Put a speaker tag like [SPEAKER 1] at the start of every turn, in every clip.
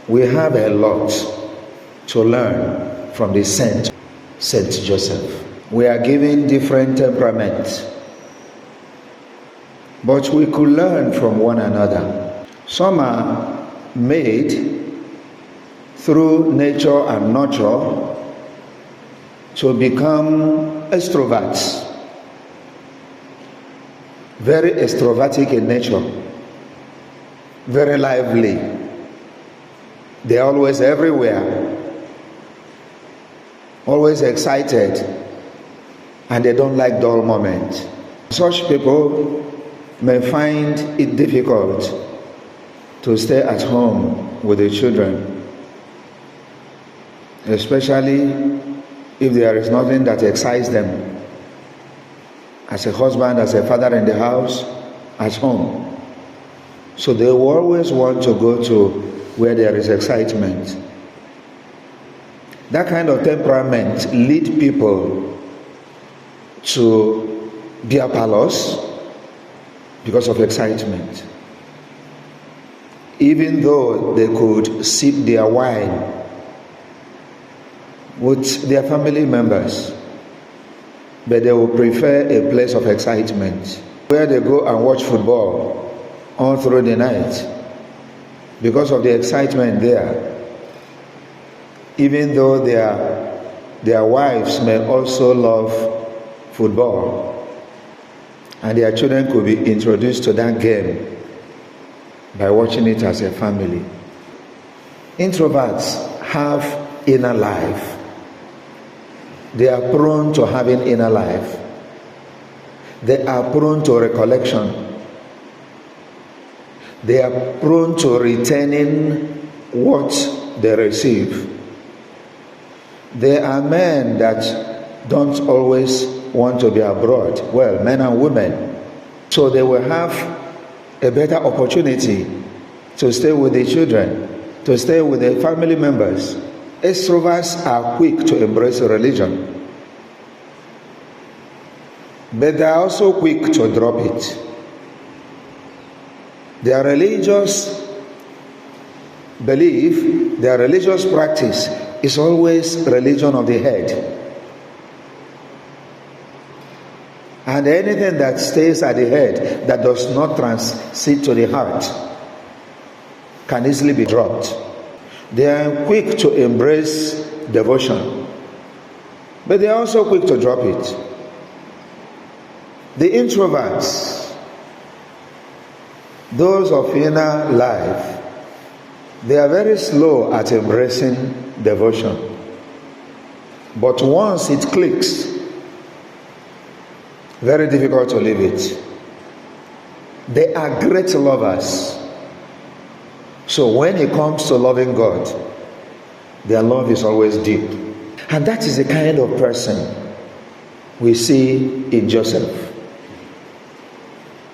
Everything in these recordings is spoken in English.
[SPEAKER 1] We have a lot to learn from the Saint Joseph. We are given different temperaments, but we could learn from one another. Some are made through nature and nurture to become extroverts, very extrovertic in nature, very lively. They're always everywhere, always excited, and they don't like dull moments. Such people may find it difficult to stay at home with the children, especially if there is nothing that excites them as a husband, as a father in the house, at home. So they will always want to go to where there is excitement. That kind of temperament leads people to beer parlors because of excitement. Even though they could sip their wine with their family members, but they will prefer a place of excitement where they go and watch football all through the night because of the excitement there. Even though their wives may also love football, and their children could be introduced to that game by watching it as a family. Introverts have inner life. They are prone to having inner life. They are prone to recollection. They are prone to retaining what they receive. There are men that don't always want to be abroad. Well, men and women. So they will have a better opportunity to stay with the children, to stay with the family members. Extroverts are quick to embrace religion, but they are also quick to drop it. Their religious belief, their religious practice is always religion of the head. And anything that stays at the head that does not transit to the heart can easily be dropped. They are quick to embrace devotion, but they are also quick to drop it. The introverts, those of inner life, they are very slow at embracing devotion. But once it clicks, very difficult to leave it. They are great lovers. So when it comes to loving God, their love is always deep. And that is the kind of person we see in Joseph.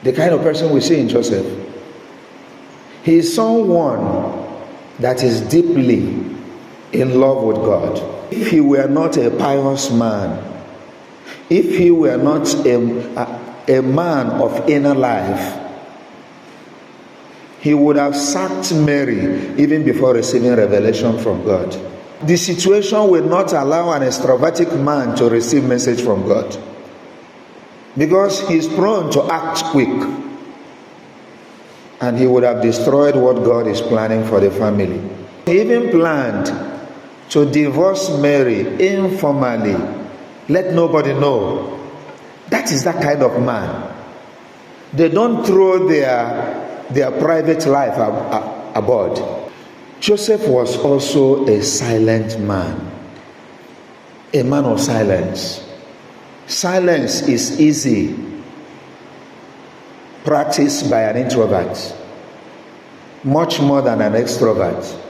[SPEAKER 1] The kind of person we see in Joseph. He is someone that is deeply in love with God. If he were not a pious man, if he were not a man of inner life, he would have sacked Mary even before receiving revelation from God. The situation will not allow an extrovertic man to receive message from God, because he is prone to act quick, and he would have destroyed what God is planning for the family. He even planned to divorce Mary informally, let nobody know. That is that kind of man. They don't throw their private life aboard. Joseph was also a silent man, a man of silence. Silence is easy practiced by an introvert, much more than an extrovert.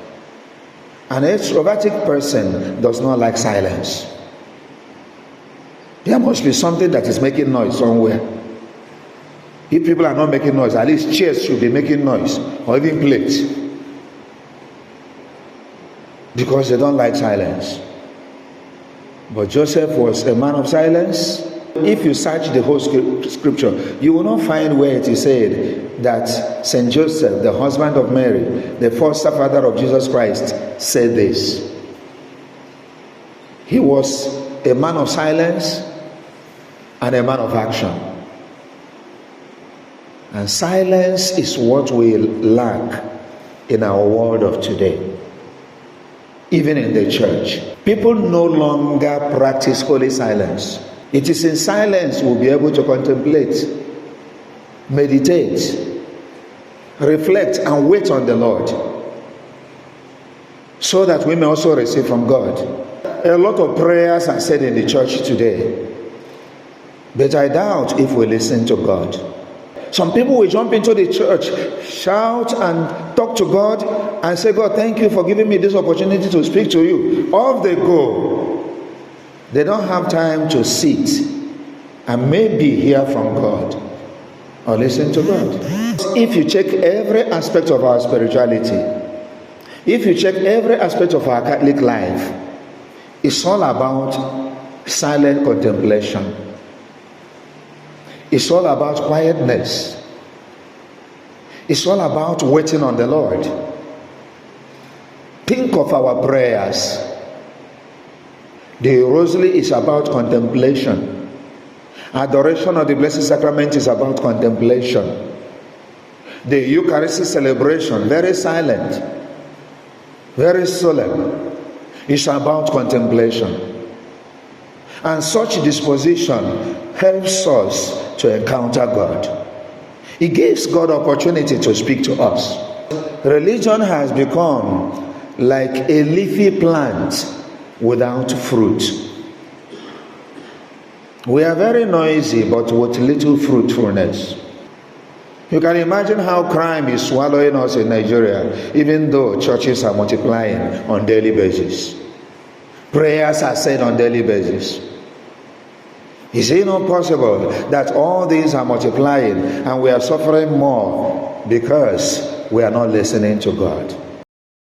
[SPEAKER 1] An extrovertic person does not like silence. There must be something that is making noise somewhere. If people are not making noise, at least chairs should be making noise, or even plates, because they don't like silence. But Joseph was a man of silence, If you search the whole scripture, you will not find where it is said that Saint Joseph, the husband of Mary, the foster father of Jesus Christ, said this. He was a man of silence and a man of action. And silence is what we lack in our world of today. Even in the church, people no longer practice holy silence. It is in silence we'll be able to contemplate, meditate, reflect, and wait on the Lord, so that we may also receive from God. A lot of prayers are said in the church today, but I doubt if we listen to God. Some people will jump into the church, shout and talk to God and say, God, thank you for giving me this opportunity to speak to you. Off they go. They don't have time to sit and maybe hear from God or listen to God. If you check every aspect of our spirituality, if you check every aspect of our Catholic life, it's all about silent contemplation. It's all about quietness. It's all about waiting on the Lord. Think of our prayers. The rosary is about contemplation. Adoration of the Blessed Sacrament is about contemplation. The Eucharistic celebration, very silent, very solemn, is about contemplation. And such disposition helps us to encounter God. It gives God opportunity to speak to us. Religion has become like a leafy plant without fruit. We are very noisy, but with little fruitfulness. You can imagine how crime is swallowing us in Nigeria, even though churches are multiplying on daily basis. Prayers are said on daily basis. Is it not possible that all these are multiplying and we are suffering more because we are not listening to God?